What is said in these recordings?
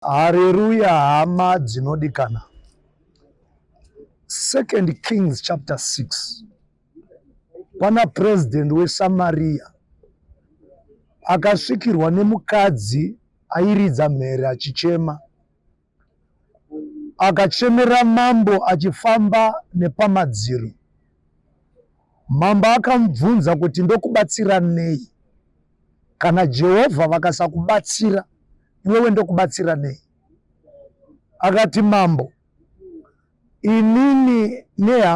Hallelujah, hama dzinodikana. 2 Kings chapter 6. Pana president weSamaria akasvikirwa nemukadzi airidza mhere achichema. Akachemera mambo achifamba nepamadziro. Mambo akamubvunza kuti ndokubatsira nei? Kana Jehovha vakasakubatsira, iwewe ndokubatsira nei? Akati, mambo, inini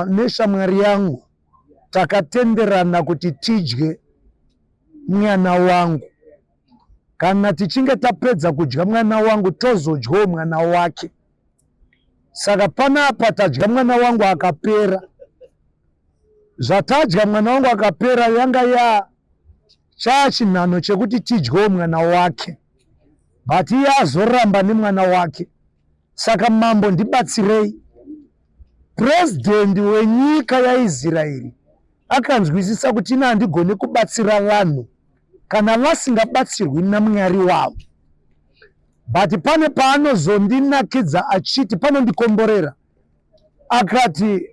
neshamwari yangu takatenderana kuti tidye mwana wangu. Kana tichinge tapedza kudya mwana wangu tozodyawo mwana wake. Saka panapa tadya mwana wangu akapera. Zvatadya mwana wangu akapera yanga chinhano chekuti tidyewo mwana wake. But iye azoramba nemwana wake. Saka mambo, ndibatsirei. President wenyika yaIsraeri akanzwisisa kuti ina handigoni kubatsira vanhu kana vasingabatsirwi naMwari wavo. But pane paanozondinakidza achiti panondikomborera. Akati,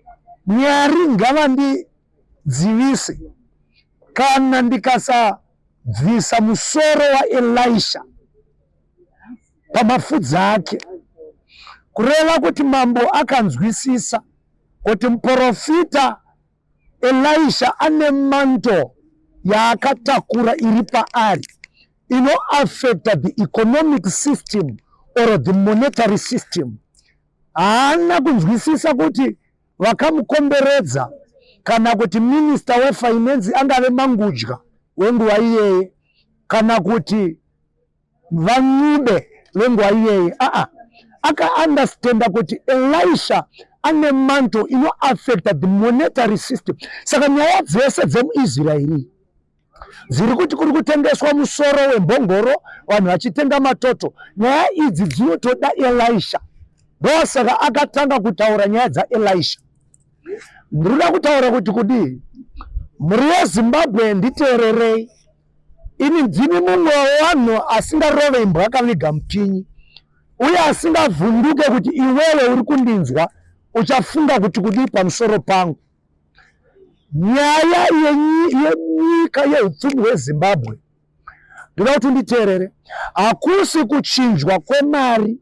Mwari ngavandidzivise kana ndikasabvisa musoro waElisha pamapfudzi ake. Kureva kuti mambo akanzwisisa kuti muprofita Elisha ane manto yaakatakura iri paari ino affecta the economic system or the monetary system. Haana kunzwisisa kuti vakamukomberedza kana kuti minister wefinance angave mangudya wenguva iyeye kana kuti vanyude venguva iyeye. Aka-understanda kuti Elisha ane manto ino affecta the monetary system. Saka nyaya dzese dzemuIsraeri dziri kuti kuri kutengeswa musoro wembongoro, vanhu vachitenga matoto, nyaya idzi dzinotoda Elisha. Ndosaka akatanga kutaura nyaya dzaElisha. Ndinoda kutaura kuti kudii, muri weZimbabwe nditeererei. Ini ndini mumwe wavanhu asingarove imbwa akaviga mupinyi uye asingavhunduke kuti iwewe uri kundinzwa uchafunga kuti kudii pamusoro pangu. Nyaya yenyika yeupfumi hweZimbabwe ndoda kuti nditeerere. Hakusi kuchinjwa kwemari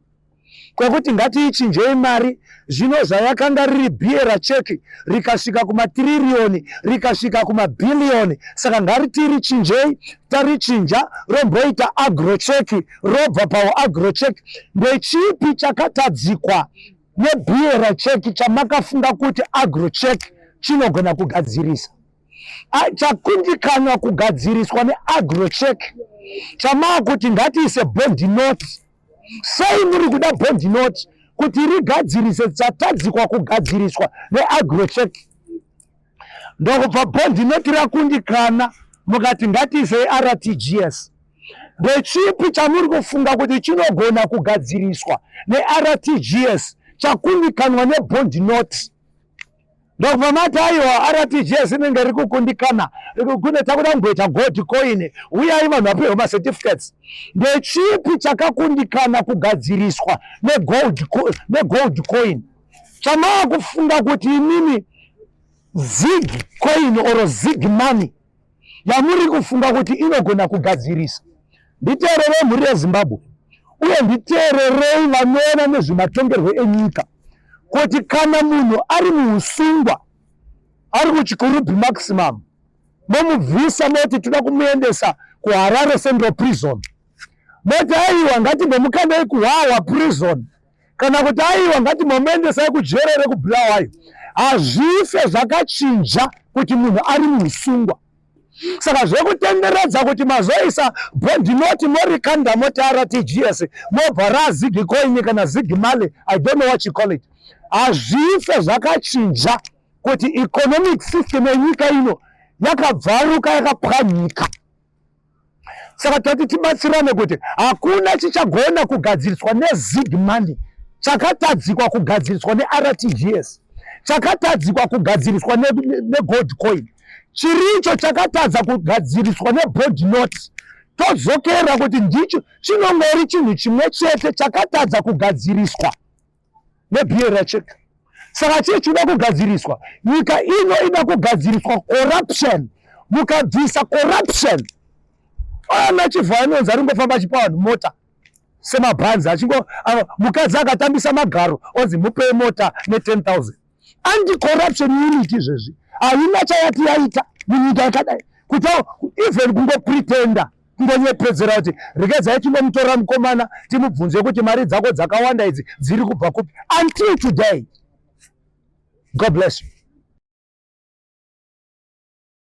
kwekuti ngatiichinjei mari zvino zvayakanga riri bhiera cheki rikasvika kumatiririoni rikasvika kumabhiliyoni. Saka ngatirichinjei, tarichinja romboita agrocheki, robva pauagrocheki. Ndechipi chakatadzikwa nebhiera cheki chamakafunga kuti agrocheki chinogona kugadzirisa? Chakundikanwa kugadziriswa neagrocheki chamaa kuti ngatiise bond note. Sei muri kuda bond note kuti rigadzirise chatadzikwa kugadziriswa neagrocheki? Ndokubva bond note rakundikana mukati ngatiisei RTGS. Ndechipi chamuri kufunga kuti chinogona kugadziriswa neRTGS chakundikanwa nebond note? Ndokubva mati aiwa RTGS inenge riri kukundikana kune takuda kungoita gold coin, uyai vanhu vapiwa macertificates. Ndechipi chakakundikana kugadziriswa negold coin? Chamaa kufunga kuti imini zig coin or zig money yamuri kufunga kuti inogona kugadzirisa. Nditeererei mhuri yeZimbabwe uye nditeererei vanoona nezvematongerwo enyika kuti kana munhu ari muusungwa, ari kuchikurubhi maximum, momubvisa moti toda kumuendesa kuHarare Central Prison, moti aiwa ngatimomukandai kuHwawa Prison, kana kuti aiwa ngatimumuendesai kujere rekuBulawayo. Hazvife zvakachinja kuti munhu ari muusungwa. Saka zvekutenderedza kuti mazoisa bond note morikanda moti RTGS mobva zig coin kana zig mali, I don't know what you call it. Hazvife zvakachinja kuti economic system yenyika ino yakabvaruka yakapwanyika. Saka toti tibatsirane kuti hakuna chichagona kugadziriswa nezig money chakatadzikwa kugadziriswa neRTGS, chakatadzikwa kugadziriswa negold coin. Chiricho chakatadza kugadziriswa nebond note todzokera kuti ndicho chinongori chinhu chimwe chete chakatadza kugadziriswa neBRA cheka. Saka chichida kugadziriswa, nyika ino ida kugadziriswa corruption, mukabvisa corruption. Ana chivhanonza ringofamba achipa vanhu mota semabhanzi, achingo mukadzi akatambisa magaro ozi mupe mota ne10,000. Anti-corruption unit izvezvi haina chayati yaita munyika yakadai, kuti even kungopretenda, kungonyepedzera kuti regedzai tinomutora mukomana timubvunze kuti mari dzako dzakawanda idzi dziri kubva kupi. Until today. God bless you.